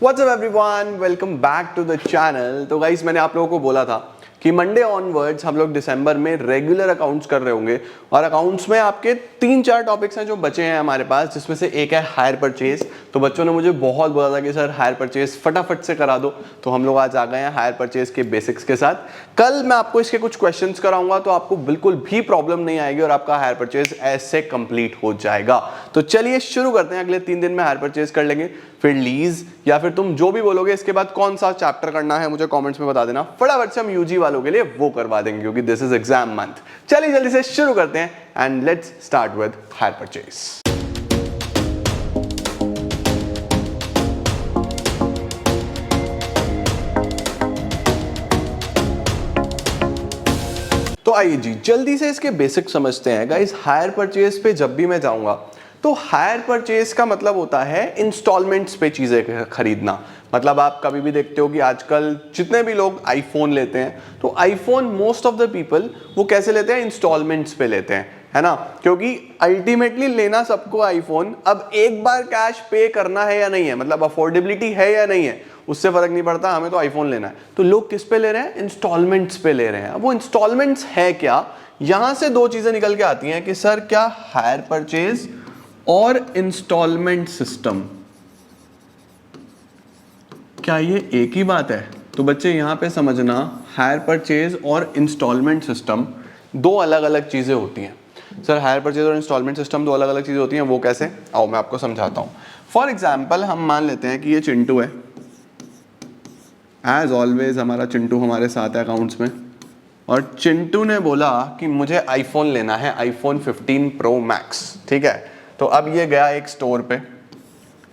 WhatsApp everyone, welcome back to the channel. तो guys, मैंने आप लोगों को बोला था कि मंडे ऑनवर्ड्स हम लोग दिसंबर में रेगुलर अकाउंट्स कर रहे होंगे और अकाउंट्स में आपके 3-4 टॉपिक्स हैं जो बचे हैं हमारे पास, जिसमें से एक है हायर परचेज। तो बच्चों ने मुझे बहुत बोला था कि सर हायर परचेज फटाफट से करा दो, तो हम लोग आज आ गए हैं हायर परचेज के बेसिक्स के साथ। कल मैं आपको इसके कुछ क्वेश्चंस कराऊंगा तो आपको बिल्कुल भी प्रॉब्लम नहीं आएगी और आपका हायर परचेज ऐसे कंप्लीट हो जाएगा। तो चलिए शुरू करते हैं। अगले 3 दिन में हायर परचेज कर लेंगे, फिर लीज या फिर तुम जो भी बोलोगे इसके बाद कौन सा चैप्टर करना है मुझे कमेंट्स में बता देना। फटाफट से हम यूजी वालों के लिए वो करवा देंगे क्योंकि दिस इज एग्जाम मंथ। चलिए जल्दी से शुरू करते हैं and let's start with hire purchase. तो आइए जी जल्दी से इसके बेसिक समझते हैं। गाइस, हायर परचेज पे जब भी मैं जाऊंगा तो हायर परचेज का मतलब होता है इंस्टॉलमेंट्स पे चीजें खरीदना। मतलब आप कभी भी देखते हो कि आजकल जितने भी लोग आईफोन लेते हैं तो iPhone most of the people वो कैसे लेते हैं, इंस्टॉलमेंट्स पे लेते हैं, है ना। क्योंकि अल्टीमेटली लेना सबको आईफोन, अब एक बार कैश पे करना है या नहीं है, मतलब अफोर्डेबिलिटी है या नहीं है, उससे फर्क नहीं पड़ता, हमें तो आईफोन लेना है। तो लोग किस पे ले रहे हैं, इंस्टॉलमेंट्स पे ले रहे हैं। अब वो इंस्टॉलमेंट्स है क्या, यहां से दो चीजें निकल के आती हैं कि सर क्या हायर परचेज और इंस्टॉलमेंट सिस्टम क्या ये एक ही बात है। तो बच्चे यहां पे समझना, हायर परचेज और इंस्टॉलमेंट सिस्टम दो अलग अलग चीजें होती हैं। सर हायर परचेज और इंस्टॉलमेंट सिस्टम दो अलग अलग चीजें होती हैं, वो कैसे, आओ मैं आपको समझाता हूं। फॉर एग्जाम्पल हम मान लेते हैं कि ये चिंटू है, एज ऑलवेज हमारा चिंटू हमारे साथ है अकाउंट्स में, और चिंटू ने बोला कि मुझे आईफोन लेना है, आईफोन 15 प्रो मैक्स, ठीक है। तो अब ये गया एक स्टोर पे,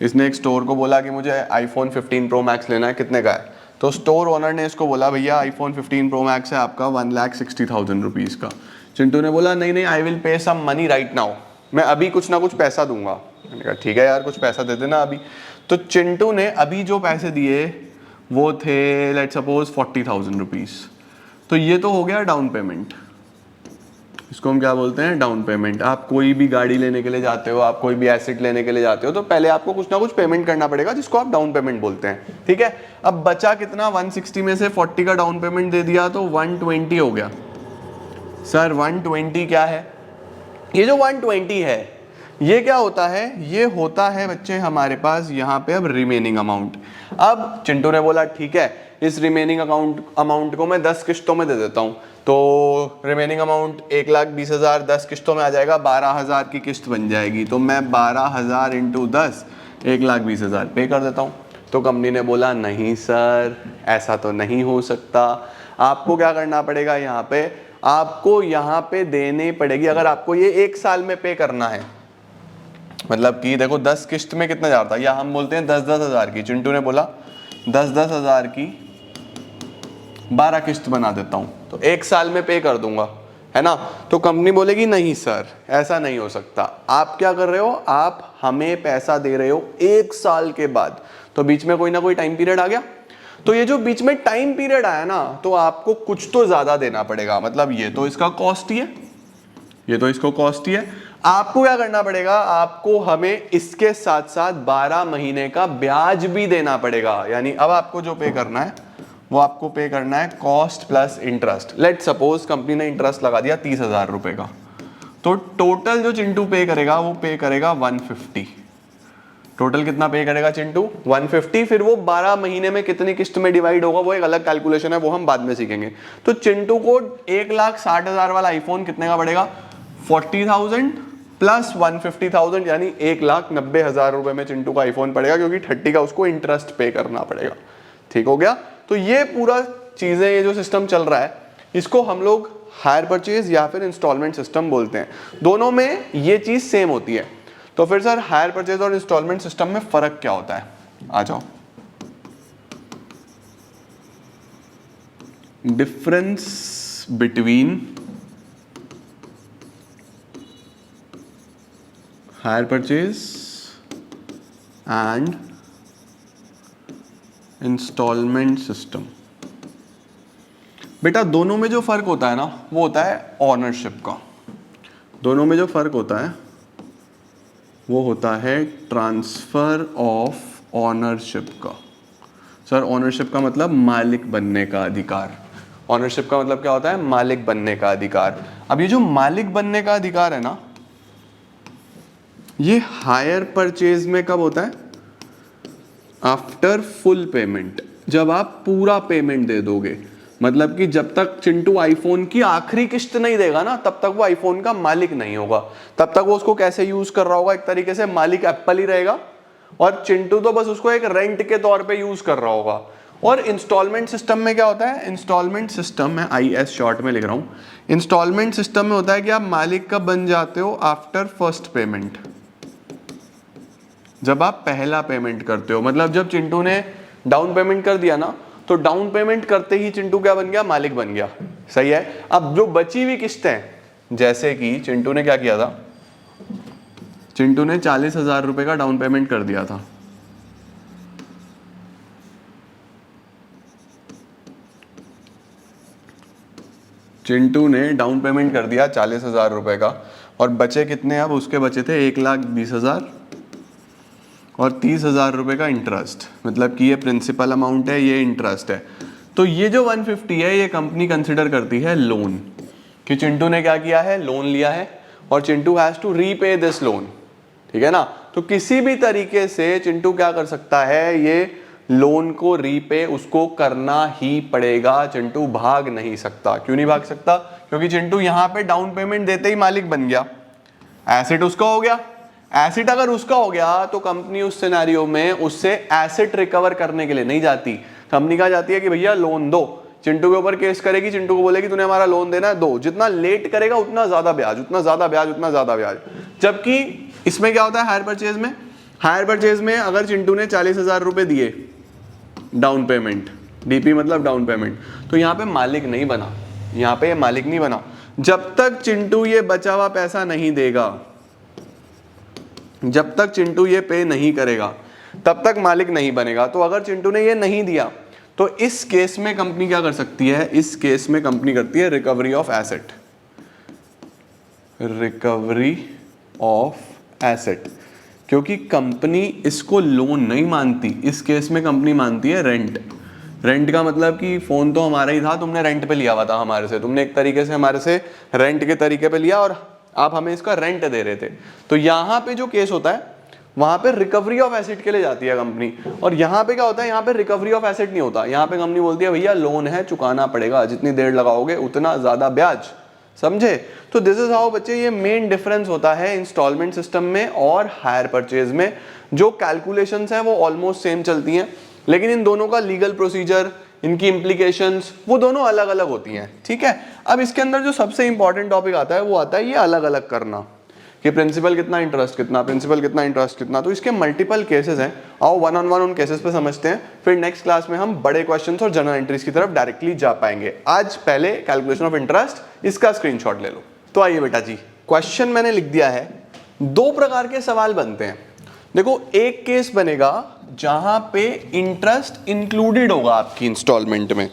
इसने एक स्टोर को बोला कि मुझे आईफोन 15 प्रो मैक्स लेना है, कितने का है। तो स्टोर ओनर ने इसको बोला भैया आईफोन 15 प्रो मैक्स है आपका 1,60,000 रुपीज़ का। चिंटू ने बोला नहीं नहीं, I will pay some money right now, मैं अभी कुछ ना कुछ पैसा दूंगा। मैंने कहा ठीक है यार, कुछ पैसा दे देना अभी। तो चिंटू ने अभी जो पैसे दिए वो थे लेट सपोज 40,000 रुपीज़। तो ये तो हो गया डाउन पेमेंट, इसको हम क्या बोलते हैं, डाउन पेमेंट। आप कोई भी गाड़ी लेने के लिए जाते हो, आप कोई भी एसेट लेने के लिए जाते हो तो पहले आपको कुछ ना कुछ पेमेंट करना पड़ेगा, जिसको आप डाउन पेमेंट बोलते हैं, ठीक है। अब बचा कितना, 160 में से 40 का डाउन पेमेंट दे दिया तो 120 हो गया। सर 120 क्या है, ये जो 120 है ये क्या होता है, ये होता है बच्चे हमारे पास यहाँ पे अब रिमेनिंग अमाउंट। अब चिंटू ने बोला ठीक है, इस रिमेनिंग अमाउंट को मैं 10 किश्तों में दे देता हूँ। तो रिमेनिंग अमाउंट 1,20,000 10 किश्तों में आ जाएगा, 12,000 की किस्त बन जाएगी। तो मैं 12,000 इंटू 10 1,20,000 पे कर देता हूँ। तो कंपनी ने बोला नहीं सर, ऐसा तो नहीं हो सकता, आपको क्या करना पड़ेगा, यहाँ पे आपको यहाँ पे देनी पड़ेगी। अगर आपको ये 1 साल में पे करना है, मतलब कि देखो 10 किस्त में कितना जा रहा था, या हम बोलते हैं 10-10 हज़ार की। चिंटू ने बोला 10-10 हज़ार की 12 किस्त बना देता हूं, तो 1 साल में पे कर दूंगा, है ना। तो कंपनी बोलेगी नहीं सर, ऐसा नहीं हो सकता, आप क्या कर रहे हो, आप हमें पैसा दे रहे हो 1 साल के बाद। तो बीच में कोई ना कोई टाइम पीरियड आ गया, तो ये जो बीच में टाइम पीरियड आया ना, तो आपको कुछ तो ज्यादा देना पड़ेगा। मतलब ये तो इसका कॉस्ट ही है, ये तो इसको कॉस्ट ही है। आपको क्या करना पड़ेगा, आपको हमें इसके साथ साथ 12 महीने का ब्याज भी देना पड़ेगा। यानी अब आपको जो पे करना है वो आपको पे करना है cost plus interest. Let suppose company ने इंटरेस्ट लगा दिया 30,000 रुपए का, तो टोटल जो चिंटू पे करेगा वो पे करेगा 150। टोटल कितना पे करेगा चिंटू, 150। फिर वो 12 महीने में कितनी किस्त में डिवाइड होगा वो एक अलग कैलकुलेशन है, वो हम बाद में सीखेंगे। तो चिंटू को 1,60,000 वाला आईफोन कितने का पड़ेगा, 40,000 प्लस 150,000, यानी 1,90,000 रुपए में चिंटू का आईफोन पड़ेगा, क्योंकि 30 का उसको इंटरेस्ट पे करना पड़ेगा। ठीक हो गया। तो ये पूरा चीजें, ये जो सिस्टम चल रहा है इसको हम लोग हायर परचेज या फिर इंस्टॉलमेंट सिस्टम बोलते हैं। दोनों में ये चीज सेम होती है। तो फिर सर हायर परचेज और इंस्टॉलमेंट सिस्टम में फर्क क्या होता है, आ जाओ। Difference between hire purchase and installment system. बेटा दोनों में जो फर्क होता है ना, वो होता है ऑनरशिप का। दोनों में जो फर्क होता है वो होता है ट्रांसफर ऑफ ऑनरशिप का। सर ओनरशिप का मतलब मालिक बनने का अधिकार। ओनरशिप का मतलब क्या होता है? मालिक बनने का अधिकार। अब ये जो मालिक बनने का अधिकार है ना, ये हायर परचेज में कब होता है? आफ्टर फुल पेमेंट, जब आप पूरा पेमेंट दे दोगे। मतलब कि जब तक चिंटू आईफोन की आखिरी किस्त नहीं देगा ना, तब तक वो आईफोन का मालिक नहीं होगा। तब तक वो उसको कैसे यूज कर रहा होगा? एक तरीके से मालिक एप्पल ही रहेगा और चिंटू तो बस उसको एक रेंट के तौर पे यूज कर रहा होगा। और इंस्टॉलमेंट सिस्टम में क्या होता है? इंस्टॉलमेंट सिस्टम में, IS शॉर्ट में लिख रहा हूं, इंस्टॉलमेंट सिस्टम में होता है कि आप मालिक कब बन जाते हो? आफ्टर फर्स्ट पेमेंट, जब आप पहला पेमेंट करते हो। मतलब जब चिंटू ने डाउन पेमेंट कर दिया ना, तो डाउन पेमेंट करते ही चिंटू क्या बन गया? मालिक बन गया। सही है। अब जो बची हुई किस्तें, जैसे कि चिंटू ने क्या किया था? चिंटू ने 40,000 रुपए का डाउन पेमेंट कर दिया था। चिंटू ने डाउन पेमेंट कर दिया 40,000 रुपए का, और बचे कितने? अब उसके बचे थे 1,20,000 और 30,000 रुपए का इंटरेस्ट। मतलब कि ये प्रिंसिपल अमाउंट है, ये इंटरेस्ट है। तो ये जो 150 है, ये कंपनी कंसिडर करती है लोन, कि चिंटू ने क्या किया है? लोन लिया है और Chintu has to repay this loan. ठीक है ना? तो किसी भी तरीके से चिंटू क्या कर सकता है? ये लोन को रीपे उसको करना ही पड़ेगा। चिंटू भाग नहीं सकता। क्यों नहीं भाग सकता? क्योंकि चिंटू यहां पे डाउन पेमेंट देते ही मालिक बन गया, एसेट उसका हो गया। एसेट अगर उसका हो गया तो कंपनी उस सिनेरियो में उससे एसेट रिकवर करने के लिए नहीं जाती। कंपनी कहा जाती है कि भैया लोन दो, चिंटू के ऊपर केस करेगी, चिंटू को बोलेगी तूने हमारा लोन देना है, दो, जितना लेट करेगा उतना ज्यादा ब्याज, उतना ज्यादा ब्याज, उतना ज्यादा ब्याज। जबकि इसमें क्या होता है? हायर परचेज में, हायर परचेज में अगर चिंटू ने 40,000 रुपए दिए डाउन पेमेंट, डीपी मतलब डाउन पेमेंट, तो यहाँ पे मालिक नहीं बना, यहाँ पे मालिक नहीं बना। जब तक चिंटू ये बचा हुआ पैसा नहीं देगा, जब तक चिंटू ये पे नहीं करेगा, तब तक मालिक नहीं बनेगा। तो अगर चिंटू ने ये नहीं दिया, तो इस केस में कंपनी क्या कर सकती है? इस केस में कंपनी करती है recovery of asset, recovery of asset. क्योंकि कंपनी इसको लोन नहीं मानती, इस केस में कंपनी मानती है रेंट। रेंट का मतलब कि फोन तो हमारा ही था, तुमने रेंट पे लिया हुआ था हमारे से, तुमने एक तरीके से हमारे से रेंट के तरीके पे लिया और आप हमें इसका रेंट दे रहे थे। तो यहाँ पे जो केस होता है, वहां पे रिकवरी ऑफ एसेट के लिए जाती है कंपनी। और यहाँ पे क्या होता है? यहाँ पे रिकवरी ऑफ एसेट नहीं होता। यहाँ पे कंपनी बोलती है भैया लोन है, चुकाना पड़ेगा, जितनी देर लगाओगे उतना ज्यादा ब्याज। समझे? तो दिस इज हाउ बच्चे, ये मेन डिफरेंस होता है इंस्टॉलमेंट सिस्टम में और हायर परचेज में। जो कैलकुलेशंस हैं वो ऑलमोस्ट सेम चलती हैं, लेकिन इन दोनों का लीगल प्रोसीजर, इनकी इम्प्लीकेशंस, वो दोनों अलग अलग होती हैं। ठीक है? अब इसके अंदर जो सबसे इंपॉर्टेंट टॉपिक आता है वो आता है ये अलग अलग करना, कि प्रिंसिपल कितना, इंटरेस्ट कितना, प्रिंसिपल कितना, इंटरेस्ट कितना। तो इसके मल्टीपल केसेस हैं। आओ वन ऑन वन उन केसेस पे समझते हैं, फिर नेक्स्ट क्लास में हम बड़े क्वेश्चंस और जनरल एंट्रीज की तरफ डायरेक्टली जा पाएंगे। आज पहले कैलकुलेशन ऑफ इंटरेस्ट, इसका स्क्रीनशॉट ले लो। तो आइए बेटा जी, क्वेश्चन मैंने लिख दिया है। दो प्रकार के सवाल बनते हैं। देखो, एक केस बनेगा जहां पे इंटरेस्ट इंक्लूडेड होगा आपकी इंस्टॉलमेंट में,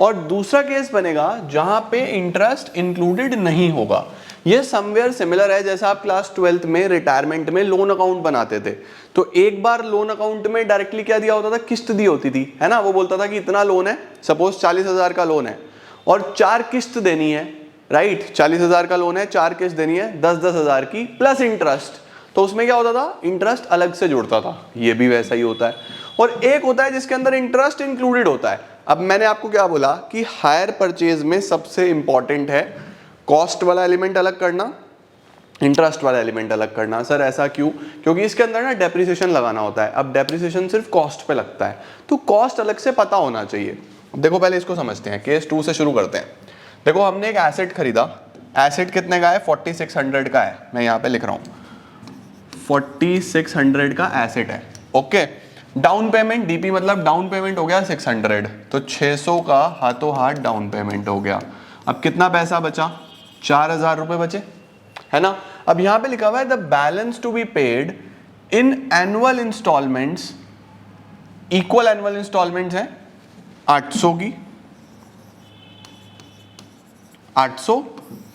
और दूसरा केस बनेगा जहां पे इंटरेस्ट इंक्लूडेड नहीं होगा। ये समवेयर सिमिलर है, जैसा आप क्लास 12th में रिटायरमेंट में लोन अकाउंट बनाते थे। तो एक बार लोन अकाउंट में डायरेक्टली क्या दिया होता था? किस्त दी होती थी, है ना? वो बोलता था कि इतना लोन है, सपोज 40,000 का लोन है और 4 किस्त देनी है, राइट? 40,000 का लोन है, 4 किस्त देनी है 10-10 हजार की प्लस इंटरेस्ट। तो उसमें क्या होता था? इंटरेस्ट अलग से जुड़ता था। ये भी वैसा ही होता है। और एक होता है जिसके अंदर इंटरेस्ट इंक्लूडेड होता है। अब मैंने आपको क्या बोला कि हायर परचेज में सबसे इंपॉर्टेंट है कॉस्ट वाला एलिमेंट अलग करना, इंटरेस्ट वाला एलिमेंट अलग करना। सर ऐसा क्यों? क्योंकि इसके अंदर ना डेप्रिसिएशन लगाना होता है। अब डेप्रिसिएशन सिर्फ कॉस्ट पे लगता है, तो कॉस्ट अलग से पता होना चाहिए। देखो पहले इसको समझते हैं, केस 2 से शुरू करते हैं। देखो, हमने एक एसेट खरीदा। एसेट कितने का है? 4600 का है। मैं यहाँ पे लिख रहा हूँ 4600 का एसेट है। ओके, डाउन पेमेंट, डीपी मतलब डाउन पेमेंट हो गया 600, तो 600 का हाथों हाथ डाउन पेमेंट हो गया। अब कितना पैसा बचा? 4000 रुपए बचे, है ना? अब यहां पे लिखा हुआ है the balance to be paid in annual installments, equal annual installments है 800 की, 800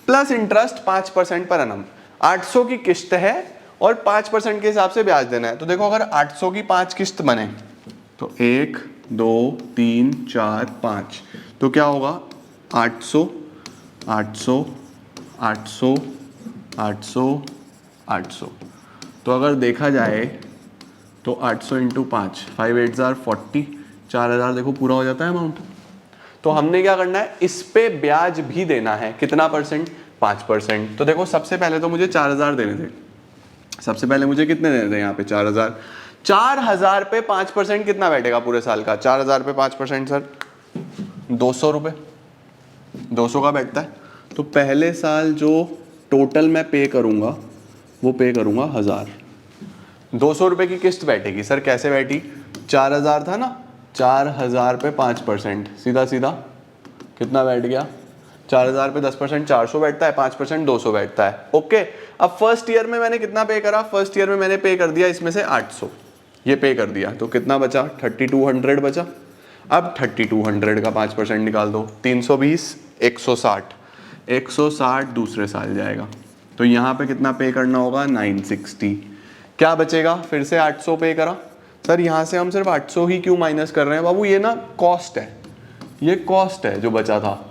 प्लस इंटरेस्ट 5% पर एनम। 800 की किस्त है और 5% के हिसाब से ब्याज देना है। तो देखो, अगर 800 की 5 किस्त बने तो 1 2 3 4 5, तो क्या होगा 800 800 800 800 800। तो अगर देखा जाए तो 800 इंटू 5, 5 8 40, 4000 देखो पूरा हो जाता है अमाउंट। तो हमने क्या करना है, इस पे ब्याज भी देना है, कितना परसेंट, 5%। तो देखो सबसे पहले तो मुझे 4000 देने थे, सबसे पहले मुझे कितने देने थे यहाँ पे 4000, 4000 पे 5% कितना बैठेगा पूरे साल का, 4000 पे 5% सर 200 रुपये, 200 का बैठता है। तो पहले साल जो टोटल मैं पे करूँगा वो पे करूँगा 1000, 200 रुपये की किस्त बैठेगी। सर कैसे बैठी, 4000 था ना, 4000 पे 5%, सीधा सीधा कितना बैठ गया, 4000 पे 10% 400 बैठता है, 5% 200 बैठता है। ओके, अब फर्स्ट ईयर में मैंने कितना पे करा, फर्स्ट ईयर में मैंने पे कर दिया इसमें से 800, ये पे कर दिया, तो कितना बचा 3200 बचा। अब 3200 का 5% निकाल दो, 320 160, 160 दूसरे साल जाएगा, तो यहाँ पे कितना पे करना होगा 960। क्या बचेगा, फिर से 800 पे करा। सर यहाँ से हम सिर्फ 800 ही क्यों माइनस कर रहे हैं बाबू, ये ना कॉस्ट है, ये कॉस्ट है जो बचा था।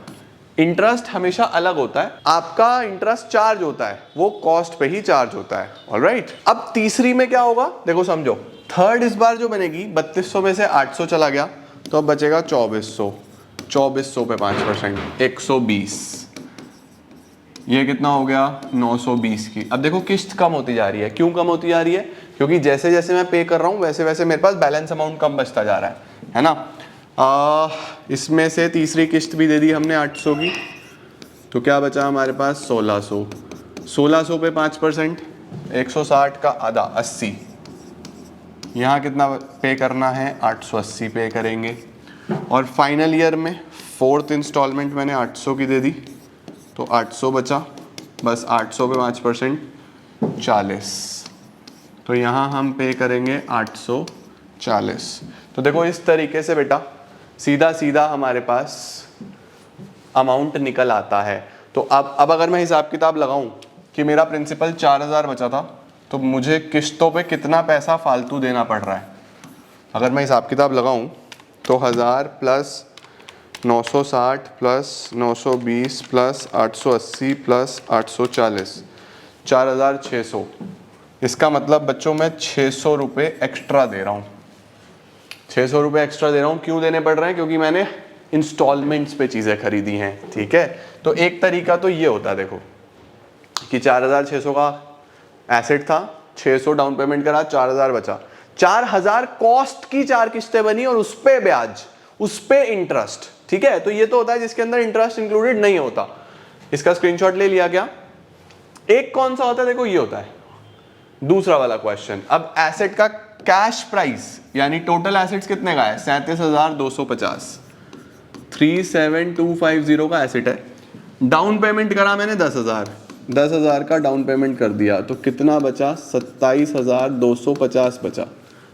इंटरेस्ट हमेशा अलग होता है, आपका इंटरेस्ट चार्ज होता है, वो कॉस्ट पे ही चार्ज होता है। ऑलराइट, अब तीसरी में क्या होगा देखो समझो, थर्ड इस बार जो बनेगी 3200 में से 800 चला गया, तो अब बचेगा 2400, 2400 पे 5% 120, ये कितना हो गया 920 की। अब देखो किस्त कम होती जा रही है, क्यों कम होती जा रही है, क्योंकि जैसे जैसे मैं पे कर रहा हूँ वैसे वैसे मेरे पास बैलेंस अमाउंट कम बचता जा रहा है ना। इसमें से तीसरी किस्त भी दे दी हमने 800 की, तो क्या बचा हमारे पास 1600, 1600 पे 5%, 160 का आधा 80, यहाँ कितना पे करना है 880 पे करेंगे। और फाइनल ईयर में फोर्थ इंस्टॉलमेंट मैंने 800 की दे दी, तो 800 बचा, बस 800 पे 5% 40, तो यहाँ हम पे करेंगे 840। तो देखो इस तरीके से बेटा सीधा सीधा हमारे पास अमाउंट निकल आता है। तो अब अगर मैं हिसाब किताब लगाऊं कि मेरा प्रिंसिपल 4000 बचा था, तो मुझे किस्तों पे कितना पैसा फालतू देना पड़ रहा है, अगर मैं हिसाब किताब लगाऊं तो 1000 प्लस 960 प्लस 920 प्लस 880 प्लस 840, 4600। इसका मतलब बच्चों मैं 600 रुपये एक्स्ट्रा दे रहा हूँ, 600 रुपये एक्स्ट्रा दे रहा हूँ। क्यों देने पड़ रहे हैं, क्योंकि मैंने इंस्टॉलमेंट्स पे चीज़ें खरीदी हैं। ठीक है, तो एक तरीका तो ये होता है देखो कि 4600 का एसेट था, 600 डाउन पेमेंट करा, 4000 बचा, 4000 कॉस्ट की 4 किस्तें बनी और उस पे ब्याज, उस पे इंटरेस्ट। ठीक है, तो ये तो होता है जिसके अंदर इंटरेस्ट इंक्लूडेड नहीं होता। इसका स्क्रीनशॉट ले लिया क्या। एक कौन सा होता है, देखो ये होता है दूसरा वाला क्वेश्चन। अब एसेट का कैश प्राइस यानी टोटल एसेट्स कितने का है 37,250, 37250 का एसेट है। डाउन पेमेंट करा मैंने 10,000, 10,000 का डाउन पेमेंट कर दिया, तो कितना बचा 27,250 बचा।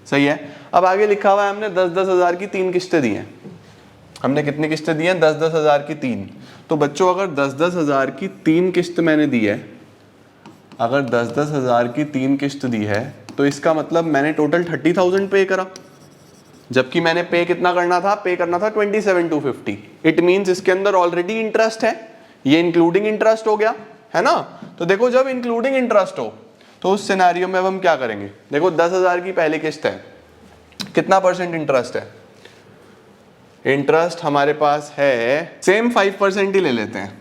सही है। अब आगे लिखा हुआ है हमने 10,000 की 3 किस्तें दी हैं। हमने कितनी किस्तें दी हैं 10,000 की 3। तो बच्चों अगर 10,000 की 3 किस्त मैंने दी है, अगर 10,000 की 3 किस्त दी है, तो इसका मतलब मैंने टोटल 30,000 पे करा, जबकि मैंने पे कितना करना था, पे करना था 27,250। इट मींस इसके अंदर ऑलरेडी इंटरेस्ट है, ये इंक्लूडिंग इंटरेस्ट हो गया है ना। तो देखो जब इंक्लूडिंग इंटरेस्ट हो तो उस सिनेरियो में अब हम क्या करेंगे, देखो 10,000 की पहली किस्त है, कितना परसेंट इंटरेस्ट है, इंटरेस्ट हमारे पास है सेम 5% ही ले लेते हैं,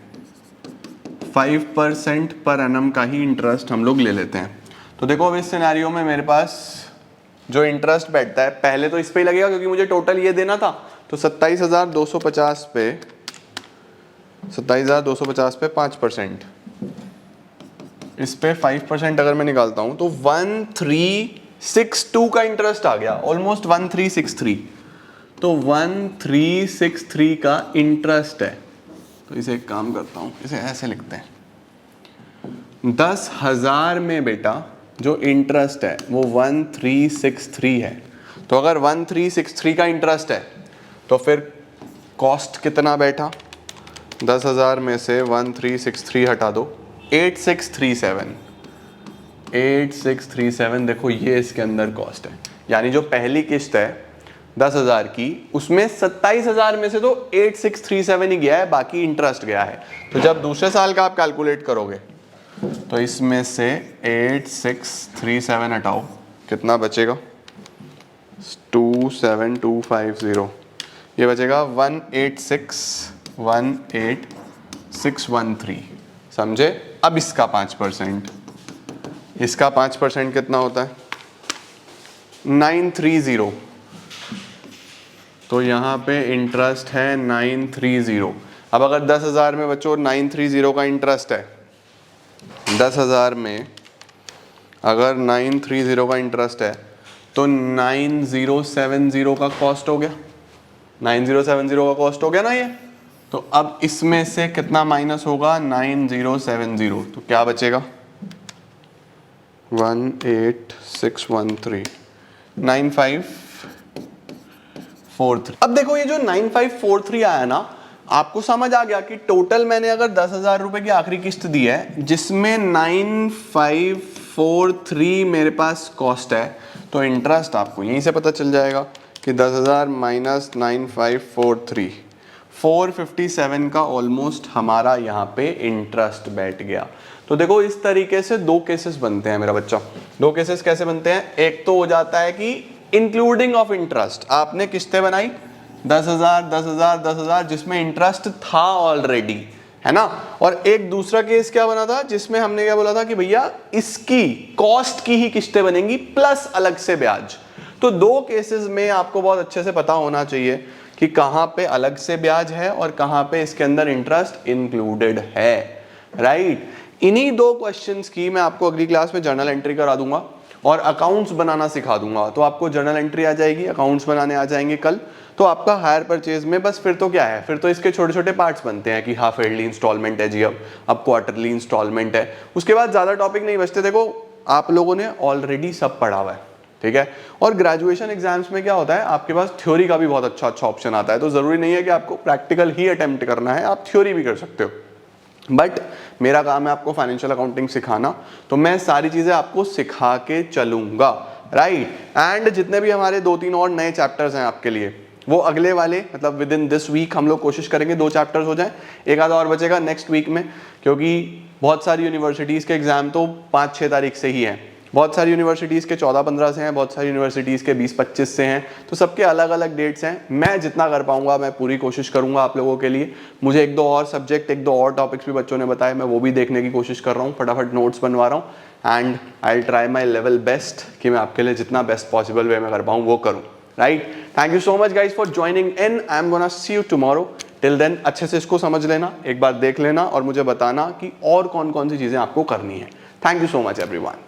5% पर एनम का ही इंटरेस्ट हम लोग ले लेते हैं। तो देखो अब इस सिनेरियो में मेरे पास जो इंटरेस्ट बैठता है पहले तो इस पे ही लगेगा क्योंकि मुझे टोटल ये देना था, तो 27,250 पे 27,250 पे 5%, इस पे 5% अगर मैं निकालता हूं तो 1362 का इंटरेस्ट आ गया, ऑलमोस्ट 1363। तो 1363 का इंटरेस्ट है। तो इसे एक काम करता हूं, इसे ऐसे लिखते हैं, 10,000 में बेटा जो इंटरेस्ट है वो 1363 है। तो अगर 1363 का इंटरेस्ट है तो फिर कॉस्ट कितना बैठा, 10,000 में से 1363 हटा दो, 8637 देखो ये इसके अंदर कॉस्ट है। यानी जो पहली किस्त है 10,000 की, उसमें 27,000 में से तो 8637 ही गया है, बाकी इंटरेस्ट गया है। तो जब दूसरे साल का आप कैलकुलेट करोगे तो इसमें से 8637 हटाओ, कितना बचेगा? 27250, ये बचेगा 18613। समझे? अब इसका 5%, इसका 5% कितना होता है? 930। तो यहाँ पे इंटरेस्ट है 930। अब अगर 10,000 में बच्चों 930 का इंटरेस्ट है, 10,000 में अगर 930 का इंटरेस्ट है तो 9070 का कॉस्ट हो गया, 9070 का कॉस्ट हो गया ना ये। तो अब इसमें से कितना माइनस होगा? 9070, तो क्या बचेगा? 18613, 9543। अब देखो ये जो 9543 आया ना, आपको समझ आ गया कि टोटल मैंने अगर 10,000 रुपए की आखिरी किस्त दी है जिसमें 9543 मेरे पास कॉस्ट है, तो इंटरेस्ट आपको यहीं से पता चल जाएगा कि 10,000 माइनस 9543, 457 का ऑलमोस्ट हमारा यहाँ पे इंटरेस्ट बैठ गया। तो देखो इस तरीके से दो केसेस बनते हैं मेरा बच्चा। दो केसेस कैसे बनते हैं? एक तो हो जाता है कि इंक्लूडिंग ऑफ इंटरेस्ट, आपने किस्तें बनाई 10,000 10,000 10,000 जिसमें इंटरेस्ट था ऑलरेडी, है ना। और एक दूसरा केस क्या बना था जिसमें हमने क्या बोला था कि भैया इसकी कॉस्ट की ही किस्तें बनेंगी प्लस अलग से ब्याज। तो दो केसेस में आपको बहुत अच्छे से पता होना चाहिए कि कहां पे अलग से ब्याज है और कहां पे इसके अंदर इंटरेस्ट इंक्लूडेड है, राइट। इन्हीं दो क्वेश्चंस की मैं आपको अगली क्लास में जर्नल एंट्री करा दूंगा और अकाउंट्स बनाना सिखा दूंगा। तो आपको जर्नल एंट्री आ जाएगी, अकाउंट्स बनाने आ जाएंगे कल। तो आपका हायर परचेज में बस फिर तो क्या है, फिर तो इसके छोटे छोटे पार्ट्स बनते हैं कि हाफ ईयरली इंस्टॉलमेंट है जी, अब क्वार्टरली इंस्टॉलमेंट है, उसके बाद ज्यादा टॉपिक नहीं बचते। देखो आप लोगों ने ऑलरेडी सब पढ़ा हुआ है, ठीक है। और ग्रेजुएशन एग्जाम्स में क्या होता है, आपके पास थ्योरी का भी बहुत अच्छा ऑप्शन आता है। तो जरूरी नहीं है कि आपको प्रैक्टिकल ही अटेम्प्ट करना है, आप थ्योरी भी कर सकते हो। बट मेरा काम है आपको फाइनेंशियल अकाउंटिंग सिखाना, तो मैं सारी चीजें आपको सिखा के चलूंगा, राइट। एंड जितने भी हमारे 2-3 और नए चैप्टर्स हैं आपके लिए, वो अगले वाले मतलब विद इन दिस वीक हम लोग कोशिश करेंगे 2 चैप्टर्स हो जाएं। एक आधा और बचेगा नेक्स्ट वीक में, क्योंकि बहुत सारी यूनिवर्सिटीज़ के एग्जाम तो 5-6 तारीख से ही हैं। बहुत सारी यूनिवर्सिटीज़ के 14-15 से हैं, बहुत सारी यूनिवर्सिटीज़ के 20-25 से हैं। तो सबके अलग अलग डेट्स हैं। मैं जितना कर पाऊंगा मैं पूरी कोशिश करूंगा आप लोगों के लिए। मुझे 1-2 और सब्जेक्ट, 1-2 और टॉपिक्स भी बच्चों ने बताए, मैं वो भी देखने की कोशिश कर रहा हूँ, फटाफट नोट्स बनवा रहा हूँ। And I try my level best कि मैं आपके लिए जितना बेस्ट पॉसिबल वे में कर पाऊँ वो करूँ, right. Thank you so much guys for joining in. I am gonna see you tomorrow. Till then अच्छे से इसको समझ लेना, एक बार देख लेना और मुझे बताना कि और कौन कौन सी चीज़ें आपको करनी है। Thank you so much everyone.